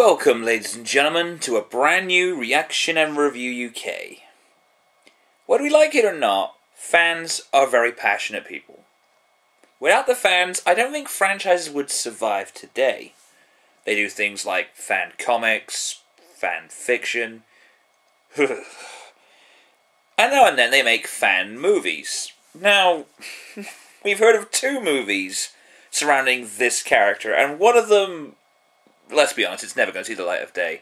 Welcome, ladies and gentlemen, to a brand new Reaction and Review UK. Whether we like it or not, fans are very passionate people. Without the fans, I don't think franchises would survive today. They do things like fan comics, fan fiction, and now and then they make fan movies. Now, we've heard of 2 movies surrounding this character, and one of them, let's be honest, it's never going to see the light of day.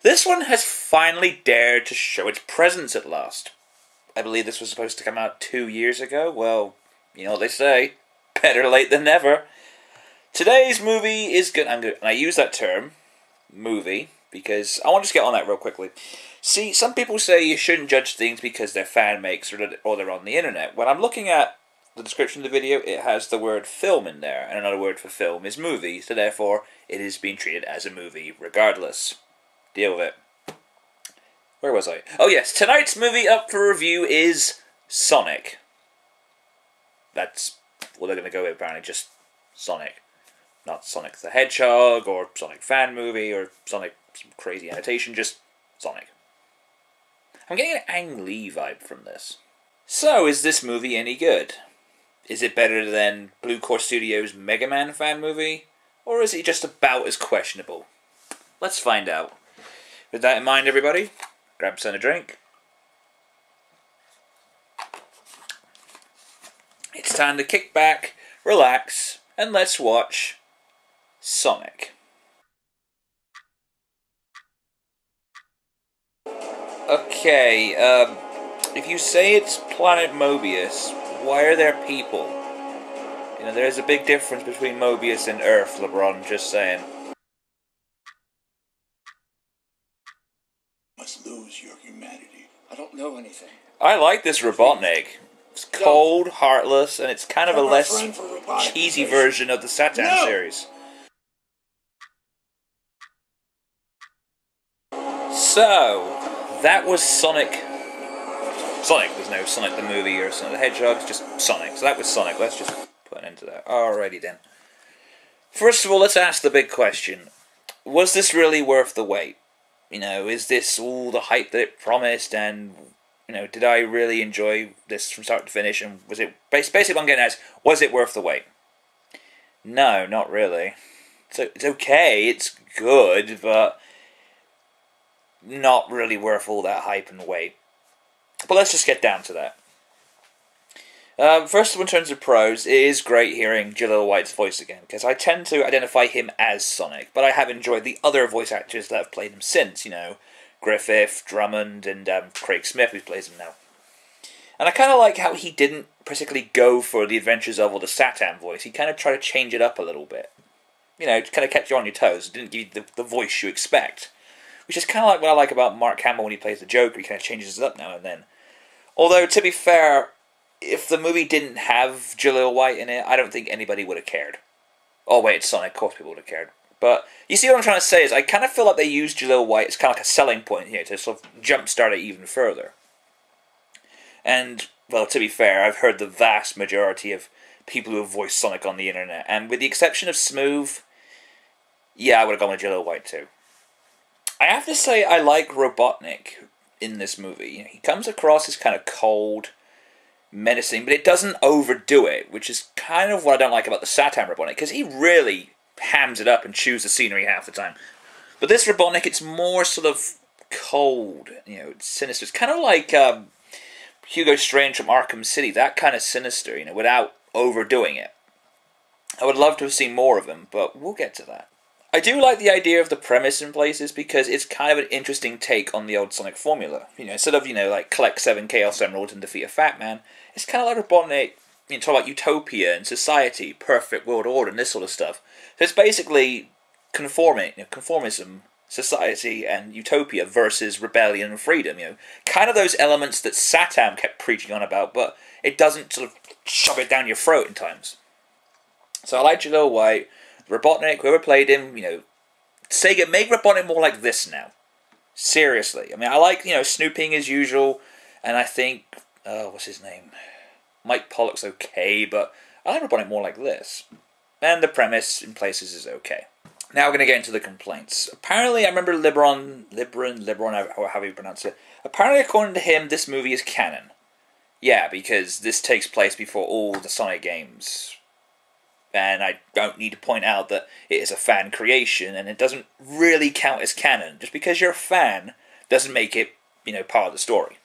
This one has finally dared to show its presence at last. I believe this was supposed to come out 2 years ago. Well, you know what they say, better late than never. Today's movie is good. And I use that term, movie, because I want to just get on that real quickly. See, some people say you shouldn't judge things because they're fan makes or they're on the internet. When I'm looking at the description of the video, it has the word film in there, and another word for film is movie, so therefore it is being treated as a movie regardless. Deal with it. Where was I? Oh yes, tonight's movie up for review is Sonic. That's what they're going to go with, apparently, just Sonic. Not Sonic the Hedgehog, or Sonic fan movie, or Sonic some crazy annotation, just Sonic. I'm getting an Ang Lee vibe from this. So, is this movie any good? Is it better than Blue Core Studios' Mega Man fan movie? Or is it just about as questionable? Let's find out. With that in mind, everybody, grab yourself a drink. It's time to kick back, relax, and let's watch Sonic. Okay, if you say it's Planet Mobius, why are there people? You know, there's a big difference between Mobius and Earth, LeBron, just saying. Must lose your humanity. I don't know anything. I like this Robotnik. It's cold, heartless, and it's kind of a less cheesy version of the Satan series. So, that was Sonic. There's no Sonic the movie or Sonic the Hedgehog, it's just Sonic. So that was Sonic, let's just put an end to that. Alrighty then. First of all, let's ask the big question. Was this really worth the wait? You know, is this all the hype that it promised, and, you know, did I really enjoy this from start to finish, and was it, basically what I'm getting at is, was it worth the wait? No, not really. So it's okay, it's good, but not really worth all that hype and wait. But let's just get down to that. First of all, in terms of pros, it is great hearing Jaleel White's voice again, because I tend to identify him as Sonic, but I have enjoyed the other voice actors that have played him since, you know, Griffith, Drummond, and Craig Smith, who plays him now. And I kind of like how he didn't particularly go for the Adventures of or the Satan voice. He kind of tried to change it up a little bit. You know, kind of kept you on your toes. It didn't give you the voice you expect. Which is kind of like what I like about Mark Hamill when he plays the Joker. He kind of changes it up now and then. Although, to be fair, if the movie didn't have Jaleel White in it, I don't think anybody would have cared. Oh wait, it's Sonic, of course people would have cared. But, you see what I'm trying to say is, I kind of feel like they used Jaleel White as kind of like a selling point here to sort of jumpstart it even further. And, well, to be fair, I've heard the vast majority of people who have voiced Sonic on the internet, and with the exception of Smooth, yeah, I would have gone with Jaleel White too. I have to say I like Robotnik in this movie. You know, he comes across as kind of cold, menacing, but it doesn't overdo it, which is kind of what I don't like about the Satan Robotnik, because he really hams it up and chews the scenery half the time. But this Robotnik, it's more sort of cold, you know, it's sinister. It's kind of like Hugo Strange from Arkham City, that kind of sinister, you know, without overdoing it. I would love to have seen more of him, but we'll get to that. I do like the idea of the premise in places because it's kind of an interesting take on the old Sonic formula. You know, instead of, you know, like collect 7 Chaos Emeralds and defeat a fat man, it's kind of like Robotnik, you know, talk about utopia and society, perfect world order and this sort of stuff. So it's basically conformism, society and utopia versus rebellion and freedom, you know. Kind of those elements that Satan kept preaching on about, but it doesn't sort of shove it down your throat in times. So I like Jaleel White. Robotnik, whoever played him, you know, Sega, make Robotnik more like this now. Seriously. I mean, I like, you know, snooping as usual, and I think, what's his name? Mike Pollock's okay, but I like Robotnik more like this. And the premise in places is okay. Now we're going to get into the complaints. Apparently, I remember Libron, or however you pronounce it. Apparently, according to him, this movie is canon. Yeah, because this takes place before all the Sonic games. And I don't need to point out that it is a fan creation, and it doesn't really count as canon. Just because you're a fan doesn't make it, part of the story.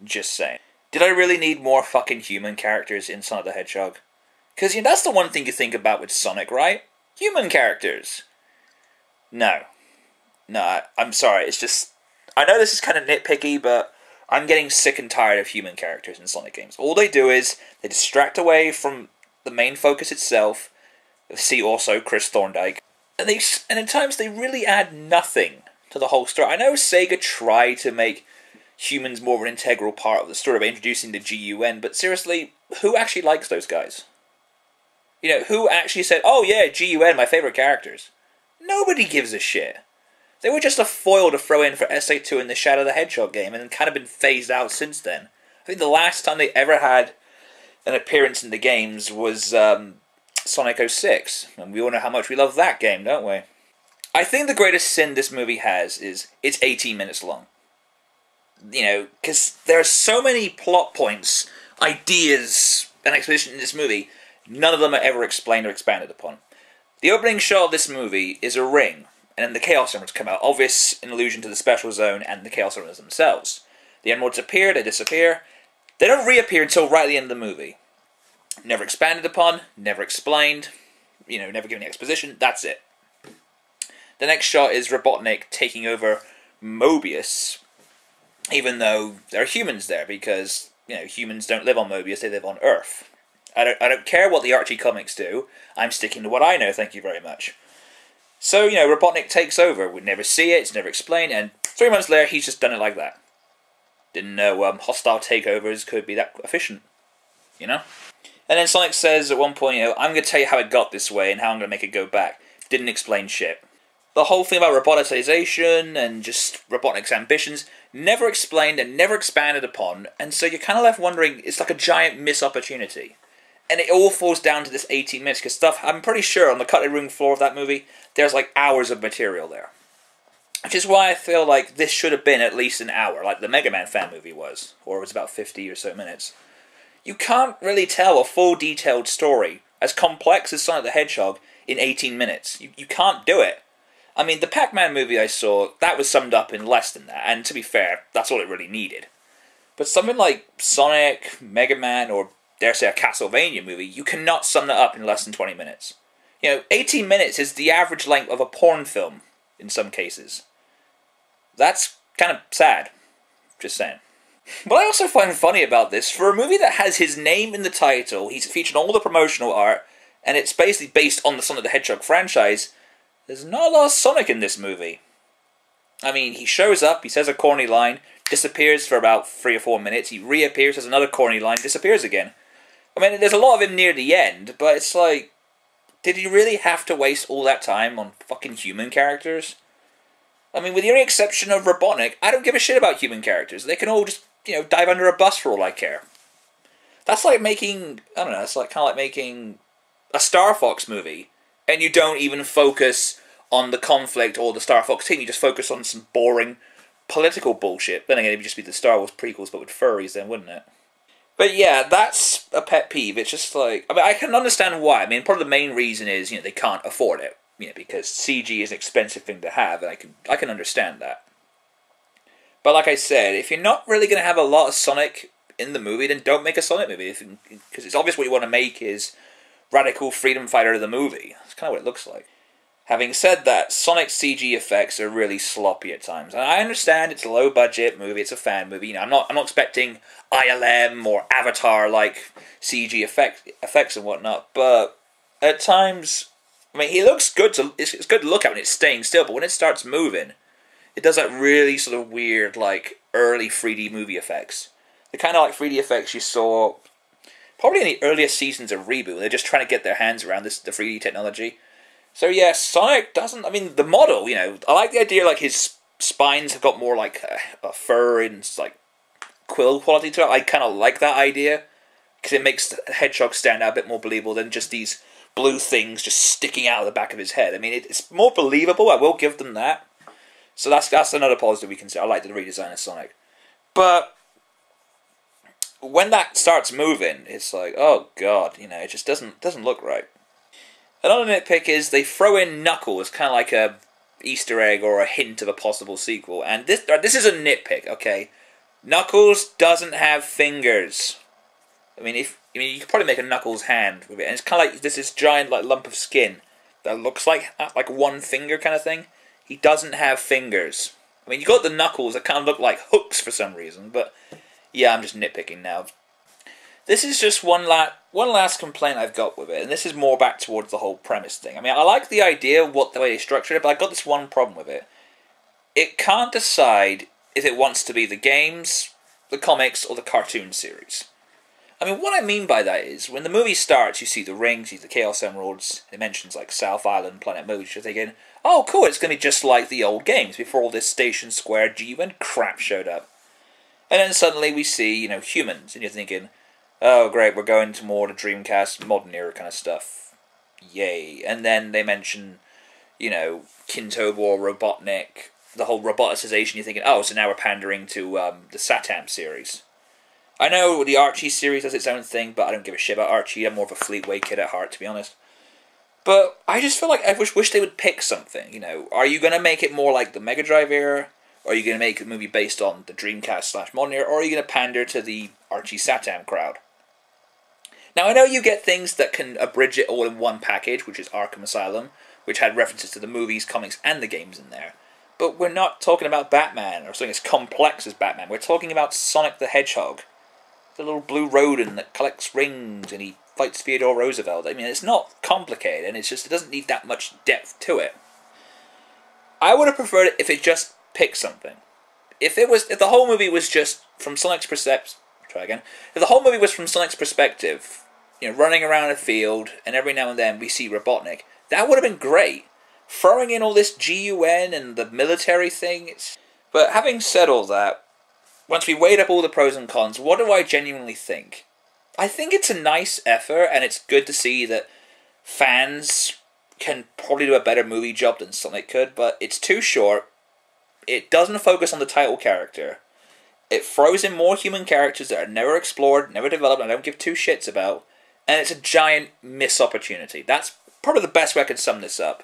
Just saying. Did I really need more fucking human characters in Sonic the Hedgehog? Because, that's the one thing you think about with Sonic, right? Human characters. No, I'm sorry, it's just... I know this is kind of nitpicky, but I'm getting sick and tired of human characters in Sonic games. All they do is, they distract away from the main focus itself. See also Chris Thorndike. And at times they really add nothing to the whole story. I know Sega tried to make humans more of an integral part of the story by introducing the GUN, but seriously, who actually likes those guys? Who actually said, oh yeah, GUN, my favorite characters? Nobody gives a shit. They were just a foil to throw in for SA2 in the Shadow the Hedgehog game, and kind of been phased out since then. I think the last time they ever had an appearance in the games was Sonic 06, and we all know how much we love that game, don't we? I think the greatest sin this movie has is it's 18 minutes long. Because there are so many plot points, ideas, and exposition in this movie, none of them are ever explained or expanded upon. The opening shot of this movie is a ring, and then the Chaos Emeralds come out, obvious in allusion to the Special Zone and the Chaos Emeralds themselves. The Emeralds appear, they disappear. They don't reappear until right at the end of the movie. Never expanded upon, never explained, never given exposition, that's it. The next shot is Robotnik taking over Mobius, even though there are humans there, because, humans don't live on Mobius, they live on Earth. I don't care what the Archie comics do. I'm sticking to what I know, thank you very much. So, Robotnik takes over. We never see it, it's never explained, and 3 months later, he's just done it like that. Didn't know hostile takeovers could be that efficient, And then Sonic says at one point, I'm going to tell you how it got this way and how I'm going to make it go back. Didn't explain shit. The whole thing about roboticization and just Robotnik's ambitions, never explained and never expanded upon, and so you're kind of left wondering, it's like a giant missed opportunity. And it all falls down to this 18 minutes, because I'm pretty sure on the cutting room floor of that movie, there's like hours of material there. Which is why I feel like this should have been at least an hour, like the Mega Man fan movie was, or it was about 50 or so minutes. You can't really tell a full detailed story, as complex as Sonic the Hedgehog, in 18 minutes. You can't do it. I mean, the Pac-Man movie I saw, that was summed up in less than that, and to be fair, that's all it really needed. But something like Sonic, Mega Man, or dare say a Castlevania movie, you cannot sum that up in less than 20 minutes. 18 minutes is the average length of a porn film, in some cases. That's kind of sad. Just saying. What I also find funny about this, for a movie that has his name in the title, he's featured all the promotional art, and it's basically based on the Sonic the Hedgehog franchise, there's not a lot of Sonic in this movie. I mean, he shows up, he says a corny line, disappears for about 3 or 4 minutes, he reappears, says another corny line, disappears again. I mean, there's a lot of him near the end, but it's like, did you really have to waste all that time on fucking human characters? I mean, with the only exception of Robotnik, I don't give a shit about human characters. They can all just, dive under a bus for all I care. That's like making, I don't know, it's like kind of like making a Star Fox movie, and you don't even focus on the conflict or the Star Fox team, you just focus on some boring political bullshit. Then again, it would just be the Star Wars prequels, but with furries then, wouldn't it? But yeah, that's a pet peeve. It's just like, I mean, I can understand why. I mean, part of the main reason is, they can't afford it. Because CG is an expensive thing to have, and I can understand that. But like I said, if you're not really going to have a lot of Sonic in the movie, then don't make a Sonic movie. Because it's obvious what you want to make is radical freedom fighter of the movie. That's kind of what it looks like. Having said that, Sonic's CG effects are really sloppy at times. And I understand it's a low-budget movie, it's a fan movie. I'm not expecting ILM or Avatar-like CG effects and whatnot. But at times, I mean, he looks good. It's good to look at when it's staying still. But when it starts moving, it does that really sort of weird, like, early 3D movie effects. The kind of like 3D effects you saw probably in the earliest seasons of Reboot. They're just trying to get their hands around the 3D technology. So yeah, Sonic doesn't, I mean, the model, I like the idea, like, his spines have got more, like, a fur and, like, quill quality to it. I kind of like that idea, because it makes the Hedgehog stand out a bit more believable than just these blue things just sticking out of the back of his head. I mean, it's more believable. I will give them that. So that's another positive we can say. I like the redesign of Sonic. But when that starts moving, it's like, oh god, it just doesn't look right. Another nitpick is they throw in Knuckles, kind of like a Easter egg or a hint of a possible sequel. And this is a nitpick, okay? Knuckles doesn't have fingers. I mean, you could probably make a Knuckles hand with it, and it's kind of like this giant like lump of skin that looks like one finger kind of thing. He doesn't have fingers. I mean, you got the Knuckles that kind of look like hooks for some reason, but yeah, I'm just nitpicking now. This is just one last complaint I've got with it, and this is more back towards the whole premise thing. I mean, I like the idea of the way they structured it, but I've got this one problem with it. It can't decide if it wants to be the games, the comics, or the cartoon series. I mean, what I mean by that is, when the movie starts, you see the rings, you see the Chaos Emeralds, it mentions like South Island, Planet Moods, you're thinking, oh cool, it's going to be just like the old games, before all this Station Square GUN crap showed up. And then suddenly we see, humans, and you're thinking, oh great, we're going to more the Dreamcast modern era kind of stuff. Yay. And then they mention, Kintobo or Robotnik, the whole roboticization, you're thinking, oh, so now we're pandering to the Satam series. I know the Archie series has its own thing, but I don't give a shit about Archie. I'm more of a Fleetway kid at heart, to be honest. But I just feel like I wish they would pick something, Are you going to make it more like the Mega Drive era? Or are you going to make a movie based on the Dreamcast / modern era? Or are you going to pander to the Archie Satam crowd? Now, I know you get things that can abridge it all in one package, which is Arkham Asylum, which had references to the movies, comics, and the games in there. But we're not talking about Batman, or something as complex as Batman. We're talking about Sonic the Hedgehog. The little blue rodent that collects rings, and he fights Theodore Roosevelt. I mean, it's not complicated, and it doesn't need that much depth to it. I would have preferred it if it just picked something. If the whole movie was just from Sonic's perspective, If the whole movie was from Sonic's perspective, running around a field, and every now and then we see Robotnik, that would have been great. Throwing in all this GUN and the military thing, But having said all that, once we weighed up all the pros and cons, what do I genuinely think? I think it's a nice effort, and it's good to see that fans can probably do a better movie job than Sonic could, but it's too short. It doesn't focus on the title character. It throws in more human characters that are never explored, never developed, and I don't give two shits about, and it's a giant missed opportunity. That's probably the best way I can sum this up.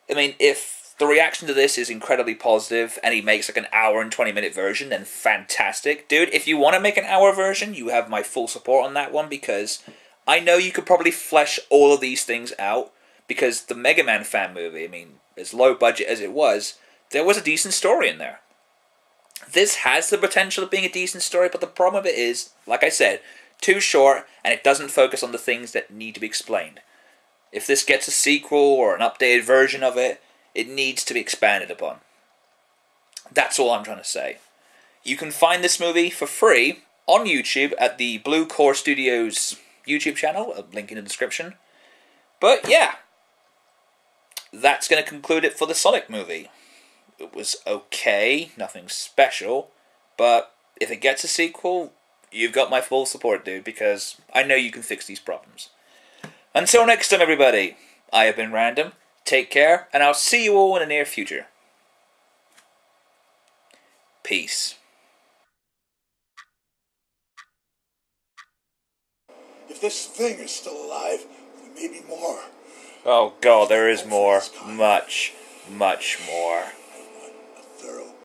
I mean, if the reaction to this is incredibly positive, and he makes like an hour and 20-minute version, then fantastic. Dude, if you want to make an hour version, you have my full support on that one, because I know you could probably flesh all of these things out, because the Mega Man fan movie, I mean, as low budget as it was, there was a decent story in there. This has the potential of being a decent story, but the problem with it is, like I said, too short, and it doesn't focus on the things that need to be explained. If this gets a sequel or an updated version of it, it needs to be expanded upon. That's all I'm trying to say. You can find this movie for free on YouTube at the Blue Core Studios YouTube channel, a link in the description. But yeah, that's going to conclude it for the Sonic movie. It was okay, nothing special, but if it gets a sequel, you've got my full support, dude, because I know you can fix these problems. Until next time, everybody, I have been Random. Take care, and I'll see you all in the near future. Peace. If this thing is still alive, there may be more. Oh god, there is more. Much, much more.